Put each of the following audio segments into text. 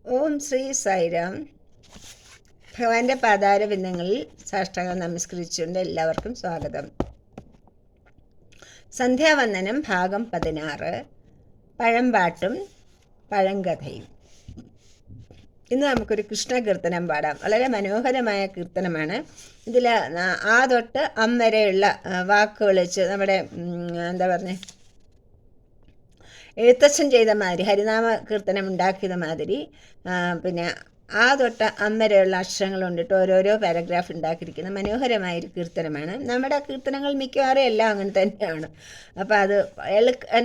ഓം ശ്രീ സായിരാം. ഭഗവാന്റെ പാതാരബിന്ദങ്ങളിൽ സാഷ്ടാംഗം നമസ്കരിച്ചുകൊണ്ട് എല്ലാവർക്കും സ്വാഗതം. സന്ധ്യാവന്ദനം ഭാഗം 16, പഴംപാട്ടും പഴങ്കഥയും. ഇന്ന് നമുക്കൊരു കൃഷ്ണ കീർത്തനം പാടാം. വളരെ മനോഹരമായ കീർത്തനമാണ്. ഇതിൽ ആ തൊട്ട് അം വരെയുള്ള വാക്കുകൾ വെച്ച് നമ്മുടെ എഴുത്തച്ഛൻ ചെയ്ത മാതിരി, ഹരിനാമ കീർത്തനം ഉണ്ടാക്കിയത് മാതിരി, പിന്നെ ആ തൊട്ട് അം വരെയുള്ള അക്ഷരങ്ങൾ കൊണ്ടിട്ട് ഓരോരോ പാരഗ്രാഫ് ഉണ്ടാക്കിയിരിക്കുന്ന മനോഹരമായൊരു കീർത്തനമാണ്. നമ്മുടെ കീർത്തനങ്ങൾ മിക്കവാറും എല്ലാം അങ്ങനെ തന്നെയാണ്. അപ്പോൾ അത്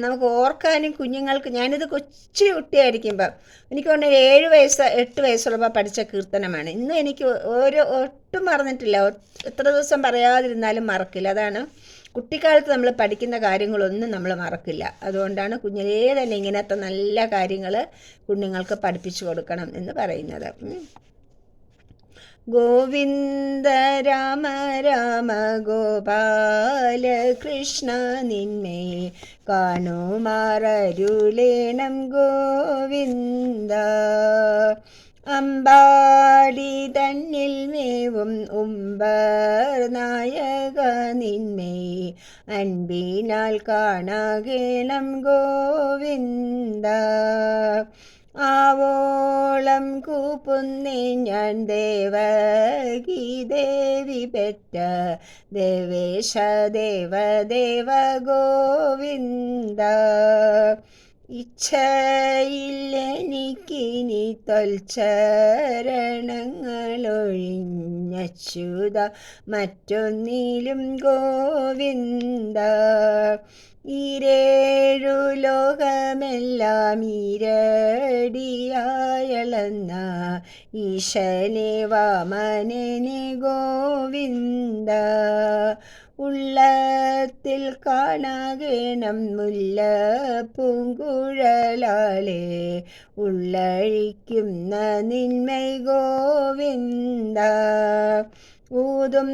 നമുക്ക് ഓർക്കാനും കുഞ്ഞുങ്ങൾക്ക്, ഞാനിത് കൊച്ചു കുട്ടിയായിരിക്കുമ്പം എനിക്ക് തോന്നുന്നു 7 വയസ്സ് 8 വയസ്സുള്ളപ്പോൾ പഠിച്ച കീർത്തനമാണ്. ഇന്ന് എനിക്ക് ഒട്ടും മറന്നിട്ടില്ല. എത്ര ദിവസം പറയാതിരുന്നാലും മറക്കില്ല. അതാണ്, കുട്ടിക്കാലത്ത് നമ്മൾ പഠിക്കുന്ന കാര്യങ്ങളൊന്നും നമ്മൾ മറക്കില്ല. അതുകൊണ്ടാണ് കുഞ്ഞിലേ തന്നെ ഇങ്ങനത്തെ നല്ല കാര്യങ്ങൾ കുഞ്ഞുങ്ങൾക്ക് പഠിപ്പിച്ചു കൊടുക്കണം എന്ന് പറയുന്നത്. ഗോവിന്ദ രാമ രാമ ഗോപാല കൃഷ്ണ നിന്മേ കാണുമാറരുളേണം ഗോവിന്ദ. അമ്പാടി തന്നിൽ മേവും ഉമ്പർ നായക നിന്മേ അൻപിനാൽ കാണാകേണം ഗോവിന്ദ. ആവോളം കൂപ്പുന്നേ ഞാൻ ദേവകി ദേവി പെറ്റ ദേവേശ ദേവദേവ ഗോവിന്ദ. ഇച്ഛയില്ലെനിക്കിനി തൊൽച്ചരണങ്ങളൊഴിഞ്ഞച്യുത മറ്റൊന്നിലും ഗോവിന്ദ. ഈരേഴു ലോകമെല്ലാം ഈരടിയായളന്ന ഈശനെ വാമനനെ ഗോവിന്ദ. ഉള്ളത്തിൽ കാണാകേണം മുല്ല പൂങ്കുഴലാളെ ഉള്ളഴിക്കുന്ന നിന്മൈ ഗോവിന്ദ. ഊതും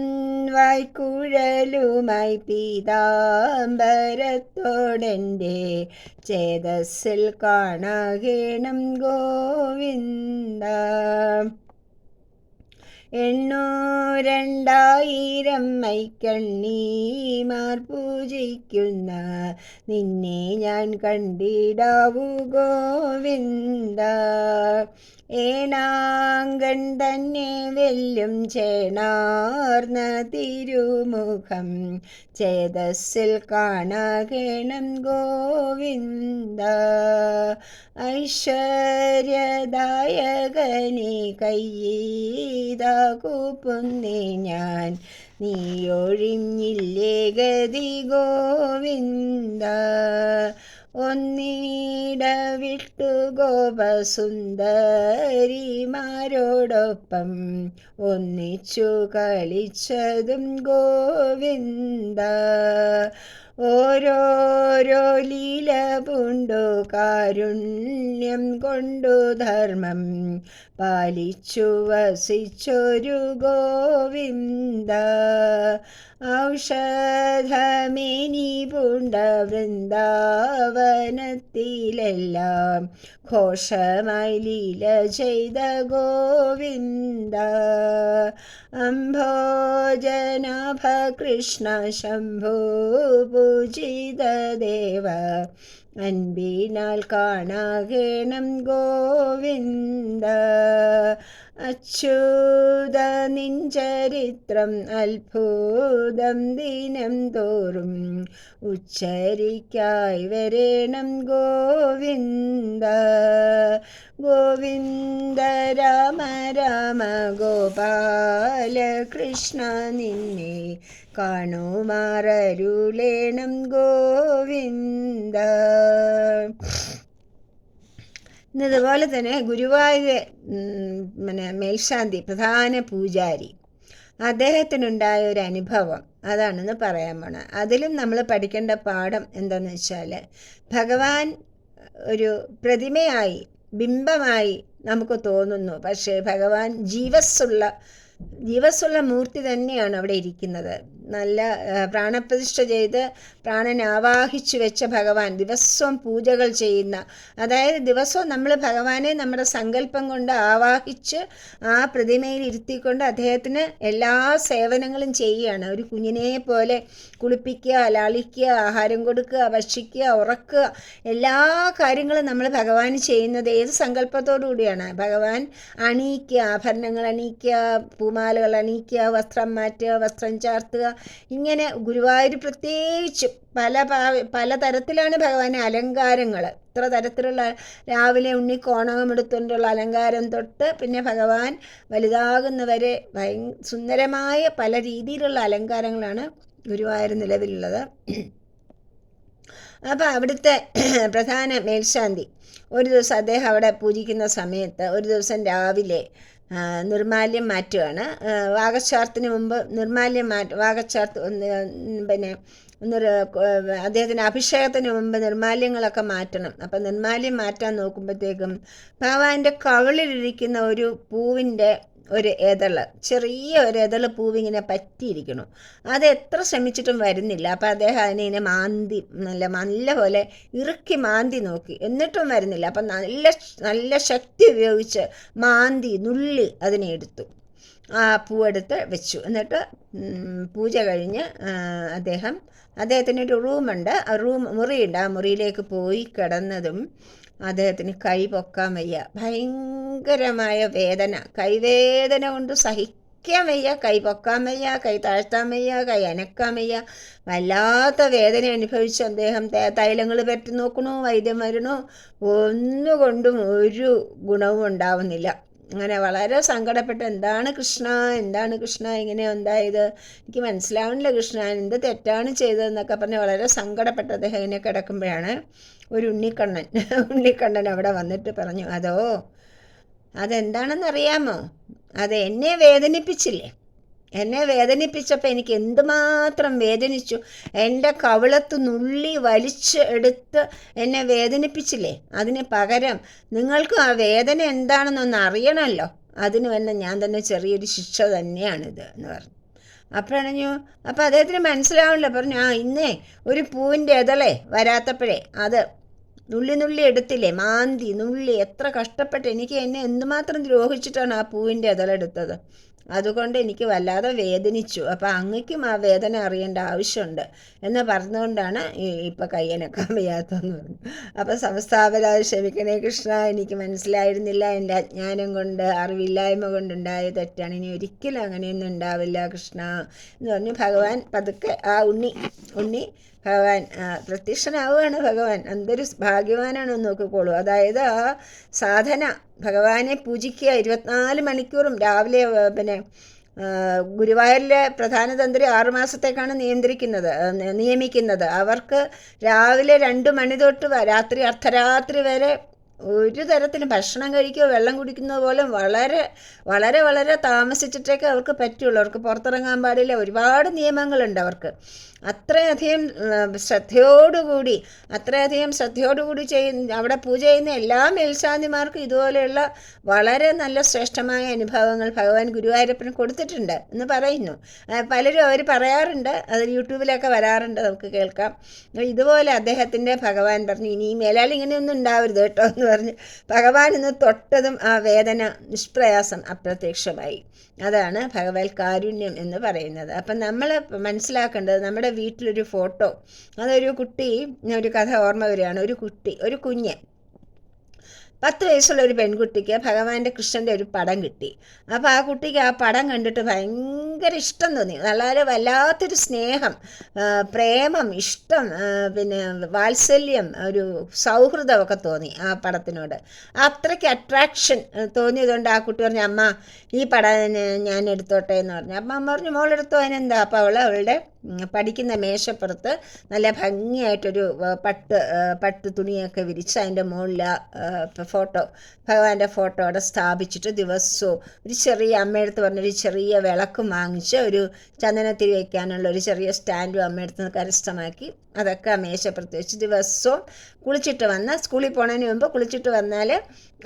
വായ്ക്കുഴലുമായി പീതാംബരത്തോടെൻ്റെ ചേതസ്സിൽ കാണാകേണം ഗോവിന്ദ. 800,000 മൈക്കണ്ണീമാർ പൂജിക്കുന്ന നിന്നെ ഞാൻ കണ്ടിടാവൂ ഗോവിന്ദ. ഏണാങ്കൻ തന്നെ വെല്ലും ചേണാർന്ന തിരുമുഖം ചേതസ്സിൽ കാണാകേണം ഗോവിന്ദ. ഐശ്വര്യദായകനെ കയ്യീതാ കൂപ്പുന്നേ ഞാൻ നീയൊഴിഞ്ഞില്ലേ ഗതി ഗോവിന്ദ. ഒന്നിട വിട്ടു ഗോപസുന്ദരിമാരോടൊപ്പം ഒന്നിച്ചു കളിച്ചതും ഗോവിന്ദ. ഓരോരോ ലീല പൂണ്ടു കാരുണ്യം കൊണ്ടു ധർമ്മം പാലിച്ചു വസിച്ചൊരു ഗോവിന്ദ. ഔഷധമേനി പൂണ്ട വൃന്ദാവനത്തിലെല്ലാം ഘോഷമായി ലീല ചെയ്ത ഗോവിന്ദ. അംഭോജനാഭ കൃഷ്ണ ശംഭോ പൂജിത ദേവ അൻപിനാൽ കാണാകേണം ഗോവിന്ദ. അച്യുത നിൻ ചരിത്രം അത്ഭുതം ദിനം തോറും ഉച്ചരിക്കായി വരേണം ഗോവിന്ദ. ഗോവിന്ദ രാമ രാമ ഗോപാല കൃഷ്ണ നിന്നെ കാണുമാറരുളേണം ഗോവിന്ദ. ഇന്നതുപോലെ തന്നെ ഗുരുവായൂർ മേൽശാന്തി പ്രധാന പൂജാരി, അദ്ദേഹത്തിനുണ്ടായ ഒരു അനുഭവം അതാണെന്ന് പറയാൻ പോണത്. അതിലും നമ്മൾ പഠിക്കേണ്ട പാഠം എന്താണെന്ന് വെച്ചാൽ, ഭഗവാൻ ഒരു പ്രതിമയായി ബിംബമായി നമുക്ക് തോന്നുന്നു, പക്ഷേ ഭഗവാൻ ജീവസ്സുള്ള മൂർത്തി തന്നെയാണ് അവിടെ ഇരിക്കുന്നത്. നല്ല പ്രാണപ്രതിഷ്ഠ ചെയ്ത് പ്രാണൻ ആവാഹിച്ചു വെച്ച ഭഗവാൻ ദിവസവും പൂജകൾ ചെയ്യുന്ന, അതായത് ദിവസവും നമ്മൾ ഭഗവാനെ നമ്മുടെ സങ്കല്പം കൊണ്ട് ആവാഹിച്ച് ആ പ്രതിമയിൽ ഇരുത്തിക്കൊണ്ട് അദ്ദേഹത്തിന് എല്ലാ സേവനങ്ങളും ചെയ്യുകയാണ്. ഒരു കുഞ്ഞിനെ പോലെ കുളിപ്പിക്കുക, ലാളിക്കുക, ആഹാരം കൊടുക്കുക, ഭക്ഷിക്കുക, ഉറക്കുക, എല്ലാ കാര്യങ്ങളും നമ്മൾ ഭഗവാൻ ചെയ്യുന്നത് ഏത് സങ്കല്പത്തോടു കൂടിയാണ്? ഭഗവാൻ അണിയിക്കുക, ആഭരണങ്ങൾ അണിയിക്കുക, പൂമാലകൾ അണിയിക്കുക, വസ്ത്രം മാറ്റുക, വസ്ത്രം ചാർത്തുക, ഇങ്ങനെ ഗുരുവായൂർ പ്രത്യേകിച്ച് പല തരത്തിലാണ് ഭഗവാന് അലങ്കാരങ്ങൾ. ഇത്ര തരത്തിലുള്ള രാവിലെ ഉണ്ണിക്കോണകം എടുത്തുകൊണ്ടുള്ള അലങ്കാരം തൊട്ട് പിന്നെ ഭഗവാൻ വലുതാകുന്നവരെ സുന്ദരമായ പല രീതിയിലുള്ള അലങ്കാരങ്ങളാണ് ഗുരുവായൂർ നിലവിലുള്ളത്. അപ്പോൾ അവിടുത്തെ പ്രധാന മേൽശാന്തി ഒരു ദിവസം അദ്ദേഹം അവിടെ പൂജിക്കുന്ന സമയത്ത് ഒരു ദിവസം രാവിലെ നിർമാല്യം മാറ്റുകയാണ്. വാഗച്ചാർത്തിന് മുമ്പ് നിർമാല്യം പിന്നെ അദ്ദേഹത്തിൻ്റെ അഭിഷേകത്തിന് മുമ്പ് നിർമാല്യങ്ങളൊക്കെ മാറ്റണം. അപ്പം നിർമാല്യം മാറ്റാൻ നോക്കുമ്പോഴത്തേക്കും ഭഗവാന്റെ കവിളിലിരിക്കുന്ന ഒരു പൂവിൻ്റെ ഒരു എതള്, ചെറിയ ഒരു എതള് പൂവിങ്ങനെ പറ്റിയിരിക്കണു. അത് എത്ര ശ്രമിച്ചിട്ടും വരുന്നില്ല. അപ്പം അദ്ദേഹം അതിനെ ഇങ്ങനെ മാന്തി നല്ല പോലെ ഇറുക്കി മാന്തി നോക്കി, എന്നിട്ടും വരുന്നില്ല. അപ്പം നല്ല ശക്തി ഉപയോഗിച്ച് മാന്തി നുള്ളി അതിനെ എടുത്തു, ആ പൂവെടുത്ത് വെച്ചു. എന്നിട്ട് പൂജ കഴിഞ്ഞ് അദ്ദേഹത്തിനൊരു റൂമുണ്ട്, മുറിയുണ്ട്. ആ മുറിയിലേക്ക് പോയി കിടന്നതും അദ്ദേഹത്തിന് കൈ പൊക്കാൻ വയ്യ. ഭയങ്കരമായ വേദന, കൈവേദന കൊണ്ട് സഹിക്കാൻ വയ്യ. കൈ പൊക്കാൻ വയ്യ, കൈ താഴ്ത്താൻ വയ്യ, കൈ അനക്കാൻ വയ്യ. വല്ലാത്ത വേദന അനുഭവിച്ച് അദ്ദേഹം തൈലങ്ങൾ പറ്റി നോക്കണു, വൈദ്യം വരണു, ഒന്നുകൊണ്ടും ഒരു ഗുണവും ഉണ്ടാവുന്നില്ല. അങ്ങനെ വളരെ സങ്കടപ്പെട്ട് എന്താണ് കൃഷ്ണ ഇങ്ങനെ ഉണ്ടായത്, എനിക്ക് മനസ്സിലാവണില്ല കൃഷ്ണ, എന്ത് തെറ്റാണ് ചെയ്തതെന്നൊക്കെ പറഞ്ഞ് വളരെ സങ്കടപ്പെട്ട് അദ്ദേഹം ഇങ്ങനെ കിടക്കുമ്പോഴാണ് ഒരു ഉണ്ണിക്കണ്ണൻ അവിടെ വന്നിട്ട് പറഞ്ഞു, അതെന്താണെന്നറിയാമോ? അത് എന്നെ വേദനിപ്പിച്ചില്ലേ? എന്നെ വേദനിപ്പിച്ചപ്പോൾ എനിക്ക് എന്തുമാത്രം വേദനിച്ചു. എൻ്റെ കവിളത്ത് നുള്ളി വലിച്ച് എടുത്ത് എന്നെ വേദനിപ്പിച്ചില്ലേ? അതിന് പകരം നിങ്ങൾക്ക് ആ വേദന എന്താണെന്നൊന്ന് അറിയണമല്ലോ, അതിന് തന്നെ ഞാൻ തന്നെ ചെറിയൊരു ശിക്ഷ തന്നെയാണിത് എന്ന് പറഞ്ഞു. അപ്പോൾ അദ്ദേഹത്തിന് മനസ്സിലാവില്ല. പറഞ്ഞു, ഇന്നേ ഒരു പൂവിൻ്റെ ഇതളെ വരാത്തപ്പോഴേ അത് നുള്ളി എടുത്തില്ലേ, മാന്തി നുള്ളി, എത്ര കഷ്ടപ്പെട്ട് എനിക്ക് എന്നെ എന്തുമാത്രം ദ്രോഹിച്ചിട്ടാണ് ആ പൂവിൻ്റെ ഇതളെടുത്തത്. അതുകൊണ്ട് എനിക്ക് വല്ലാതെ വേദനിച്ചു. അപ്പോൾ അങ്ങയ്ക്കും ആ വേദന അറിയേണ്ട ആവശ്യമുണ്ട് എന്ന് പറഞ്ഞുകൊണ്ടാണ് ഇപ്പം കയ്യനക്കാൻ വയ്യാത്തതെന്ന് പറഞ്ഞു. അപ്പോൾ സംസ്ഥാപരാതെ ക്ഷമിക്കണേ കൃഷ്ണ, എനിക്ക് മനസ്സിലായിരുന്നില്ല, എൻ്റെ അജ്ഞാനം കൊണ്ട് അറിവില്ലായ്മ കൊണ്ടുണ്ടായ തെറ്റാണ്, ഇനി ഒരിക്കലും അങ്ങനെയൊന്നും ഉണ്ടാവില്ല കൃഷ്ണ എന്ന് പറഞ്ഞു. ഭഗവാൻ പതുക്കെ ആ ഉണ്ണി ഭഗവാൻ പ്രത്യക്ഷനാവുകയാണ്. ഭഗവാൻ എന്തൊരു ഭാഗ്യവാനാണെന്ന് നോക്കിക്കോളൂ. അതായത് ആ സാധന, ഭഗവാനെ പൂജിക്കുക 24 മണിക്കൂറും. രാവിലെ പിന്നെ ഗുരുവായൂരിലെ പ്രധാന തന്ത്രി 6 മാസത്തേക്കാണ് നിയമിക്കുന്നത്. അവർക്ക് രാവിലെ 2 മണി തൊട്ട് രാത്രി അർദ്ധരാത്രി വരെ ഒരു തരത്തിലും ഭക്ഷണം കഴിക്കുകയോ വെള്ളം കുടിക്കുന്നത് പോലും വളരെ വളരെ വളരെ താമസിച്ചിട്ടൊക്കെ അവർക്ക് പറ്റുള്ളൂ. അവർക്ക് പുറത്തിറങ്ങാൻ പാടില്ല, ഒരുപാട് നിയമങ്ങളുണ്ട് അവർക്ക്. അത്രയധികം ശ്രദ്ധയോടുകൂടി അവിടെ പൂജ ചെയ്യുന്ന എല്ലാ മേൽശാന്തിമാർക്കും ഇതുപോലെയുള്ള വളരെ നല്ല ശ്രേഷ്ഠമായ അനുഭവങ്ങൾ ഭഗവാൻ ഗുരുവായൂരപ്പന് കൊടുത്തിട്ടുണ്ട് എന്ന് പറയുന്നു. പലരും അവർ പറയാറുണ്ട്, അത് യൂട്യൂബിലൊക്കെ വരാറുണ്ട്, നമുക്ക് കേൾക്കാം. ഇതുപോലെ അദ്ദേഹത്തിൻ്റെ ഭഗവാൻ പറഞ്ഞു, ഇനി മേലാൽ ഇങ്ങനെയൊന്നും ഉണ്ടാവരുത് കേട്ടോ എന്ന് പറഞ്ഞ് ഭഗവാൻ ഇന്ന് തൊട്ടതും ആ വേദന നിഷ്പ്രയാസം അപ്രത്യക്ഷമായി. അതാണ് ഭഗവത് കാരുണ്യം എന്ന് പറയുന്നത്. അപ്പം നമ്മൾ മനസ്സിലാക്കേണ്ടത്, നമ്മുടെ വീട്ടിലൊരു ഫോട്ടോ, അതൊരു കുട്ടി, ഒരു കഥ ഓർമ്മ വരികയാണ്. ഒരു കുഞ്ഞ് 10 വയസ്സുള്ള ഒരു പെൺകുട്ടിക്ക് ഭഗവാന്റെ കൃഷ്ണൻ്റെ ഒരു പടം കിട്ടി. അപ്പോൾ ആ കുട്ടിക്ക് ആ പടം കണ്ടിട്ട് ഭയങ്കര ഇഷ്ടം തോന്നി. വളരെ വല്ലാത്തൊരു സ്നേഹം, പ്രേമം, ഇഷ്ടം, പിന്നെ വാത്സല്യം, ഒരു സൗഹൃദമൊക്കെ തോന്നി ആ പടത്തിനോട്. അത്രയ്ക്ക് അട്രാക്ഷൻ തോന്നിയതുകൊണ്ട് ആ കുട്ടി പറഞ്ഞു, അമ്മ ഈ പടം ഞാൻ എടുത്തോട്ടെ എന്ന് പറഞ്ഞു. അപ്പം അമ്മ പറഞ്ഞു, മോളെടുത്തോ, അതിനെന്താ. അപ്പോൾ അവളുടെ പഠിക്കുന്ന മേശപ്പുറത്ത് നല്ല ഭംഗിയായിട്ടൊരു പട്ട് തുണിയൊക്കെ വിരിച്ച് അതിൻ്റെ മുകളിൽ ഭഗവാന്റെ ഫോട്ടോ അവിടെ സ്ഥാപിച്ചിട്ട് ദിവസവും ഒരു ചെറിയ, അമ്മയടുത്ത് പറഞ്ഞൊരു ചെറിയ വിളക്കും വാങ്ങിച്ച് ഒരു ചന്ദനത്തിരി വയ്ക്കാനുള്ള ഒരു ചെറിയ സ്റ്റാൻഡും അമ്മയടുത്ത് നിന്ന് കരസ്ഥമാക്കി അതൊക്കെ മേശപ്പുറത്ത് വെച്ച് ദിവസവും കുളിച്ചിട്ട് വന്ന് സ്കൂളിൽ പോണതിന് മുമ്പ് കുളിച്ചിട്ട് വന്നാൽ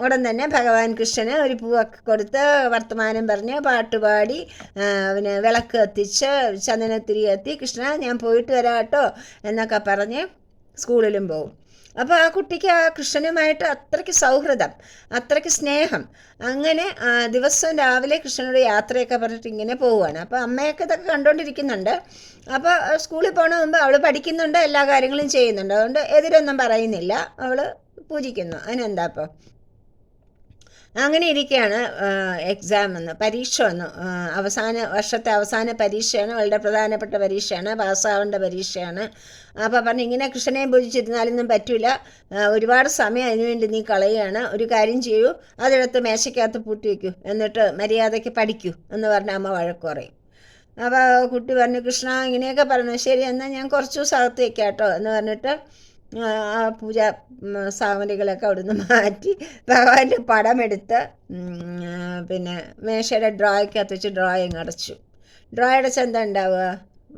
ഉടൻ തന്നെ ഭഗവാൻ കൃഷ്ണന് ഒരു പൂവൊക്കെ കൊടുത്ത് വർത്തമാനം പറഞ്ഞ് പാട്ടുപാടി പിന്നെ വിളക്ക് കത്തിച്ച് ചന്ദനത്തിരി കത്തി കൃഷ്ണ ഞാൻ പോയിട്ട് വരാം കേട്ടോ എന്നൊക്കെ പറഞ്ഞ് സ്കൂളിലും പോകും. അപ്പോൾ ആ കുട്ടിക്ക് ആ കൃഷ്ണനുമായിട്ട് അത്രയ്ക്ക് സൗഹൃദം, അത്രയ്ക്ക് സ്നേഹം. അങ്ങനെ ദിവസവും രാവിലെ കൃഷ്ണനോട് യാത്രയൊക്കെ പറഞ്ഞിട്ട് ഇങ്ങനെ പോവുകയാണ്. അപ്പോൾ അമ്മയൊക്കെ ഇതൊക്കെ കണ്ടുകൊണ്ടിരിക്കുന്നുണ്ട്. അപ്പോൾ സ്കൂളിൽ പോകണ മുമ്പ് അവൾ പഠിക്കുന്നുണ്ട്, എല്ലാ കാര്യങ്ങളും ചെയ്യുന്നുണ്ട്. അതുകൊണ്ട് എതിരൊന്നും പറയുന്നില്ല, അവൾ പൂജിക്കുന്നു. അതിനെന്താ അപ്പോൾ. അങ്ങനെ ഇരിക്കുകയാണ് എക്സാം വന്നു, പരീക്ഷ വന്നു. വർഷത്തെ അവസാന പരീക്ഷയാണ്, വളരെ പ്രധാനപ്പെട്ട പരീക്ഷയാണ്, പാസ്സാവേണ്ട പരീക്ഷയാണ്. അപ്പോൾ പറഞ്ഞു ഇങ്ങനെ കൃഷ്ണനെയും പൂജിച്ചിരുന്നാലൊന്നും പറ്റില്ല, ഒരുപാട് സമയം അതിനുവേണ്ടി നീ കളയുകയാണ്. ഒരു കാര്യം ചെയ്യൂ, അതെടുത്ത് മേശയ്ക്കകത്ത് പൂട്ടി വയ്ക്കൂ, എന്നിട്ട് മര്യാദയ്ക്ക് പഠിക്കൂ എന്ന് പറഞ്ഞ് അമ്മ വഴക്ക് പറയും. അപ്പോൾ കുട്ടി പറഞ്ഞു കൃഷ്ണ ഇങ്ങനെയൊക്കെ പറഞ്ഞു, ശരി എന്നാൽ ഞാൻ കുറച്ച് ദിവസം അകത്ത് വയ്ക്കാം കേട്ടോ എന്ന് പറഞ്ഞിട്ട് ആ പൂജ സാമഗ്രികളൊക്കെ അവിടുന്ന് മാറ്റി ഭഗവാന്റെ പടമെടുത്ത് പിന്നെ മേശയുടെ ഡ്രോയ്ക്കകത്ത് വെച്ച് ഡ്രോയിങ് അടച്ചു. ഡ്രോയ് അടച്ചാൽ എന്താ ഉണ്ടാവുക?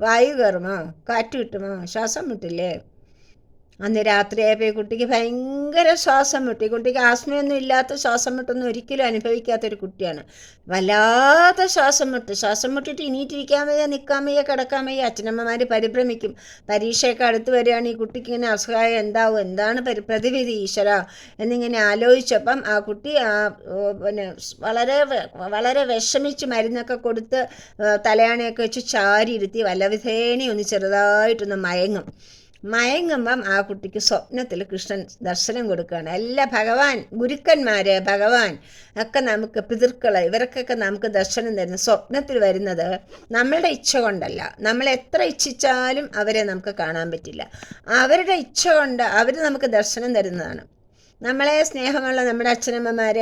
വായു കയറുമോ? കാറ്റ് കിട്ടുമോ? ശ്വാസം മുട്ടില്ലേ? അന്ന് രാത്രിയായപ്പോൾ ഈ കുട്ടിക്ക് ഭയങ്കര ശ്വാസം മുട്ടി. കുട്ടിക്ക് ആസ്മയൊന്നും ഇല്ലാത്ത ശ്വാസം മുട്ടൊന്നും ഒരിക്കലും അനുഭവിക്കാത്തൊരു കുട്ടിയാണ്. വല്ലാത്ത ശ്വാസം മുട്ടിട്ട് എണീറ്റിരിക്കാൻ വയ്യ, നിൽക്കാൻ വയ്യ, കിടക്കാൻ വയ്യ. അച്ഛനമ്മമാർ പരിഭ്രമിക്കും. പരീക്ഷയൊക്കെ അടുത്ത് വരികയാണ്, ഈ കുട്ടിക്ക് ഇങ്ങനെ അസുഖമായ എന്താവും, എന്താണ് പ്രതിവിധി ഈശ്വര എന്നിങ്ങനെ ആലോചിച്ചപ്പം ആ കുട്ടി പിന്നെ വളരെ വളരെ വിഷമിച്ച് മരുന്നൊക്കെ കൊടുത്ത് തലയാണയൊക്കെ വെച്ച് ചാരി ഇരുത്തി വല്ലവിധേനെ ഒന്ന് ചെറുതായിട്ടൊന്ന് മയങ്ങുമ്പം ആ കുട്ടിക്ക് സ്വപ്നത്തിൽ കൃഷ്ണൻ ദർശനം കൊടുക്കുകയാണ്. എല്ലാ ഗുരുക്കന്മാർ ഭഗവാൻ ഒക്കെ നമുക്ക് പിതൃക്കൾ ഇവർക്കൊക്കെ നമുക്ക് ദർശനം തരുന്ന സ്വപ്നത്തിൽ വരുന്നത് നമ്മളുടെ ഇച്ഛ കൊണ്ടല്ല. നമ്മൾ എത്ര ഇച്ഛിച്ചാലും അവരെ നമുക്ക് കാണാൻ പറ്റില്ല. അവരുടെ ഇച്ഛ കൊണ്ട് അവർ നമുക്ക് ദർശനം തരുന്നതാണ്. നമ്മളെ സ്നേഹമുള്ള നമ്മുടെ അച്ഛനമ്മമാർ,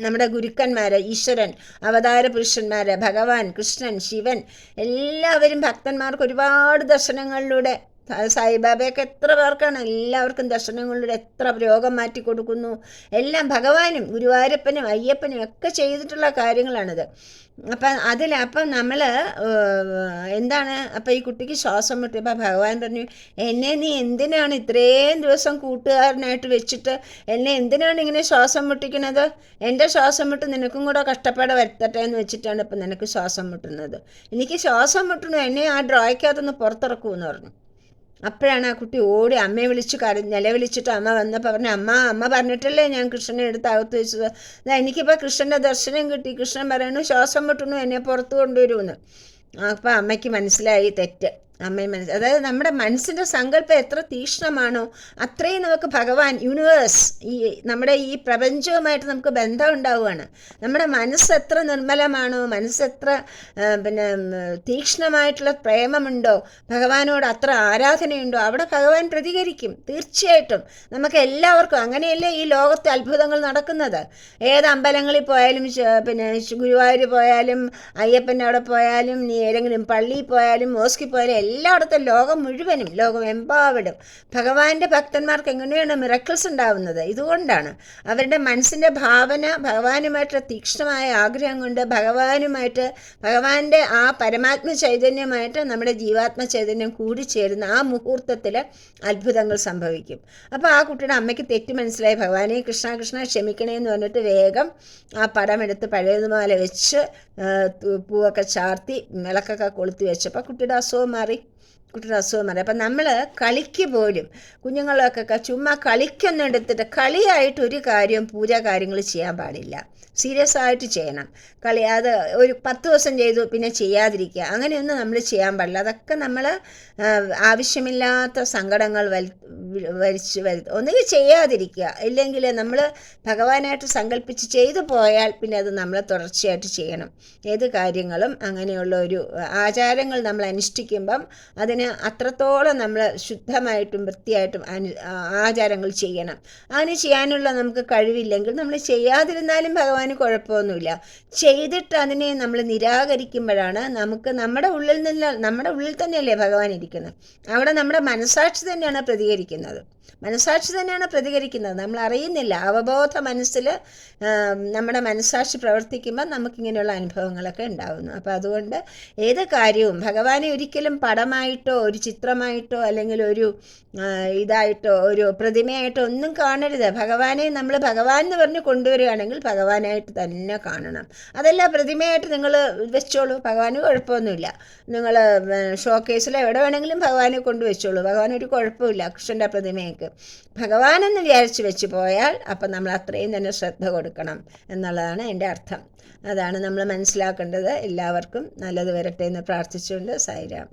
നമ്മുടെ ഗുരുക്കന്മാർ, ഈശ്വരൻ, അവതാര പുരുഷന്മാർ, ഭഗവാൻ, കൃഷ്ണൻ, ശിവൻ, എല്ലാവരും ഭക്തന്മാർക്ക് ഒരുപാട് ദർശനങ്ങളിലൂടെ, സായിബാബയൊക്കെ എത്ര പേർക്കാണ്, എല്ലാവർക്കും ദർശനങ്ങളിലൂടെ എത്ര രോഗം മാറ്റി കൊടുക്കുന്നു. എല്ലാം ഭഗവാനും ഗുരുവായൂരപ്പനും അയ്യപ്പനും ഒക്കെ ചെയ്തിട്ടുള്ള കാര്യങ്ങളാണിത്. അപ്പം നമ്മൾ എന്താണ്, അപ്പം ഈ കുട്ടിക്ക് ശ്വാസം മുട്ടിയപ്പോൾ ഭഗവാൻ പറഞ്ഞു എന്നെ നീ എന്തിനാണ് ഇത്രയും ദിവസം കൂട്ടുകാരനായിട്ട് വെച്ചിട്ട് എന്നെ എന്തിനാണ് ഇങ്ങനെ ശ്വാസം മുട്ടിക്കണത്? എൻ്റെ ശ്വാസം മുട്ട് നിനക്കും കൂടെ കഷ്ടപ്പാട് വരുത്തട്ടെ എന്ന് വെച്ചിട്ടാണ് ഇപ്പം നിനക്ക് ശ്വാസം മുട്ടുന്നത്. എനിക്ക് ശ്വാസം മുട്ടണു, എന്നെ ആ ഡ്രോയ്ക്കകത്തൊന്ന് പുറത്തിറക്കുമെന്ന് പറഞ്ഞു. അപ്പോഴാണ് ആ കുട്ടി ഓടി അമ്മയെ വിളിച്ച് നിലവിളിച്ചിട്ട് അമ്മ വന്നപ്പോൾ പറഞ്ഞു അമ്മ പറഞ്ഞിട്ടല്ലേ ഞാൻ കൃഷ്ണനെ എടുത്ത് അകത്ത് വെച്ചത്, എനിക്കിപ്പോൾ കൃഷ്ണൻ്റെ ദർശനം കിട്ടി. കൃഷ്ണൻ പറയണു ശ്വാസം മുട്ടണു, എന്നെ പുറത്ത് കൊണ്ടുവരുമെന്ന്. അപ്പോൾ അമ്മയ്ക്ക് മനസ്സിലായി തെറ്റ്. അതായത് നമ്മുടെ മനസ്സിൻ്റെ സങ്കല്പം എത്ര തീക്ഷ്ണമാണോ അത്രയും നമുക്ക് ഭഗവാൻ, യൂണിവേഴ്സ്, നമ്മുടെ ഈ പ്രപഞ്ചവുമായിട്ട് നമുക്ക് ബന്ധം ഉണ്ടാവുകയാണ്. നമ്മുടെ മനസ്സ് എത്ര നിർമ്മലമാണോ, മനസ്സെത്ര തീക്ഷ്ണമായിട്ടുള്ള പ്രേമമുണ്ടോ, ഭഗവാനോട് അത്ര ആരാധനയുണ്ടോ, അവിടെ ഭഗവാൻ പ്രതികരിക്കും തീർച്ചയായിട്ടും. നമുക്ക് എല്ലാവർക്കും അങ്ങനെയല്ലേ ഈ ലോകത്തെ അത്ഭുതങ്ങൾ നടക്കുന്നത്. ഏത് അമ്പലങ്ങളിൽ പോയാലും, ഗുരുവായൂർ പോയാലും, അയ്യപ്പൻ്റെ അവിടെ പോയാലും, നീ ഏതെങ്കിലും പള്ളിയിൽ പോയാലും, മോസ്കിൽ പോയാലും, എല്ലായിടത്തും ലോകം മുഴുവനും, ലോകമെമ്പാടും ഭഗവാന്റെ ഭക്തന്മാർക്ക് എങ്ങനെയാണ് മിറക്കിൾസ് ഉണ്ടാവുന്നത്? ഇതുകൊണ്ടാണ് അവരുടെ മനസ്സിൻ്റെ ഭാവന ഭഗവാനുമായിട്ടുള്ള തീക്ഷ്ണമായ ആഗ്രഹം കൊണ്ട് ഭഗവാന്റെ ആ പരമാത്മ ചൈതന്യമായിട്ട് നമ്മുടെ ജീവാത്മ ചൈതന്യം കൂടിച്ചേരുന്ന ആ മുഹൂർത്തത്തിൽ അത്ഭുതങ്ങൾ സംഭവിക്കും. അപ്പോൾ ആ കുട്ടിയുടെ അമ്മയ്ക്ക് തെറ്റ് മനസ്സിലായി. ഭഗവാനെ കൃഷ്ണ ക്ഷമിക്കണേ എന്ന് പറഞ്ഞിട്ട് വേഗം ആ പടമെടുത്ത് പഴയതുപോലെ വെച്ച് പൂവൊക്കെ ചാർത്തി വിളക്കൊക്കെ കൊളുത്തി വെച്ചപ്പോൾ കുട്ടിയുടെ അസുഖം മാറി. അപ്പം നമ്മൾ കളിക്ക് പോലും കുഞ്ഞുങ്ങളൊക്കെ ചുമ്മാ കളിക്കൊന്നും എടുത്തിട്ട് കളിയായിട്ട് ഒരു കാര്യവും പൂജാ കാര്യങ്ങൾ ചെയ്യാൻ പാടില്ല. സീരിയസ് ആയിട്ട് ചെയ്യണം. അത് ഒരു 10 ദിവസം ചെയ്തു പിന്നെ ചെയ്യാതിരിക്കുക, അങ്ങനെയൊന്നും നമ്മൾ ചെയ്യാൻ പാടില്ല. അതൊക്കെ നമ്മൾ ആവശ്യമില്ലാത്ത സങ്കടങ്ങൾ ഒന്നുകിൽ ചെയ്യാതിരിക്കുക, ഇല്ലെങ്കിൽ നമ്മൾ ഭഗവാനായിട്ട് സങ്കല്പിച്ച് ചെയ്തു പോയാൽ പിന്നെ അത് നമ്മൾ തുടർച്ചയായിട്ട് ചെയ്യണം. ഏത് കാര്യങ്ങളും അങ്ങനെയുള്ള ഒരു ആചാരങ്ങൾ നമ്മൾ അനുഷ്ഠിക്കുമ്പം അതിന് അത്രത്തോളം നമ്മൾ ശുദ്ധമായിട്ടും വൃത്തിയായിട്ടും ആചാരങ്ങൾ ചെയ്യണം. അങ്ങനെ ചെയ്യാനുള്ള നമുക്ക് കഴിവില്ലെങ്കിൽ നമ്മൾ ചെയ്യാതിരുന്നാലും ഭഗവാന് കുഴപ്പമൊന്നുമില്ല. ചെയ്തിട്ട് അതിനെ നമ്മൾ നിരാകരിക്കുമ്പോഴാണ് നമുക്ക് നമ്മുടെ ഉള്ളിൽ തന്നെയല്ലേ ഭഗവാൻ ഇരിക്കുന്നത്, അവിടെ നമ്മുടെ മനസാക്ഷി തന്നെയാണ് പ്രതികരിക്കുന്നത്. മനസ്സാക്ഷി തന്നെയാണ് പ്രതികരിക്കുന്നത്, നമ്മൾ അറിയുന്നില്ല. അവബോധ മനസ്സിൽ നമ്മുടെ മനസ്സാക്ഷി പ്രവർത്തിക്കുമ്പോൾ നമുക്കിങ്ങനെയുള്ള അനുഭവങ്ങളൊക്കെ ഉണ്ടാകുന്നു. അപ്പോൾ അതുകൊണ്ട് ഏത് കാര്യവും ഭഗവാനെ ഒരിക്കലും പടമായിട്ടോ ഒരു ചിത്രമായിട്ടോ അല്ലെങ്കിൽ ഒരു ഇതായിട്ടോ ഒരു പ്രതിമയായിട്ടോ ഒന്നും കാണരുത്. ഭഗവാനെ നമ്മൾ ഭഗവാൻ എന്ന് പറഞ്ഞ് കൊണ്ടുവരികയാണെങ്കിൽ ഭഗവാനായിട്ട് തന്നെ കാണണം. അതല്ല പ്രതിമയായിട്ട് നിങ്ങൾ വെച്ചോളൂ, ഭഗവാന് കുഴപ്പമൊന്നുമില്ല. നിങ്ങൾ ഷോക്കേസിൽ എവിടെ വേണമെങ്കിലും ഭഗവാനെ കൊണ്ട് വെച്ചോളൂ, ഭഗവാൻ ഒരു കുഴപ്പമില്ല. കൃഷ്ണൻ്റെ പ്രതിമയൊക്കെ ഭഗവാനെന്ന് വിചാരിച്ച് വെച്ച് പോയാൽ അപ്പം നമ്മൾ അത്രയും തന്നെ ശ്രദ്ധ കൊടുക്കണം എന്നുള്ളതാണ് എൻ്റെ അർത്ഥം. അതാണ് നമ്മൾ മനസ്സിലാക്കേണ്ടത്. എല്ലാവർക്കും നല്ലത് വരട്ടെ എന്ന് പ്രാർത്ഥിച്ചുകൊണ്ട് സായിരാം.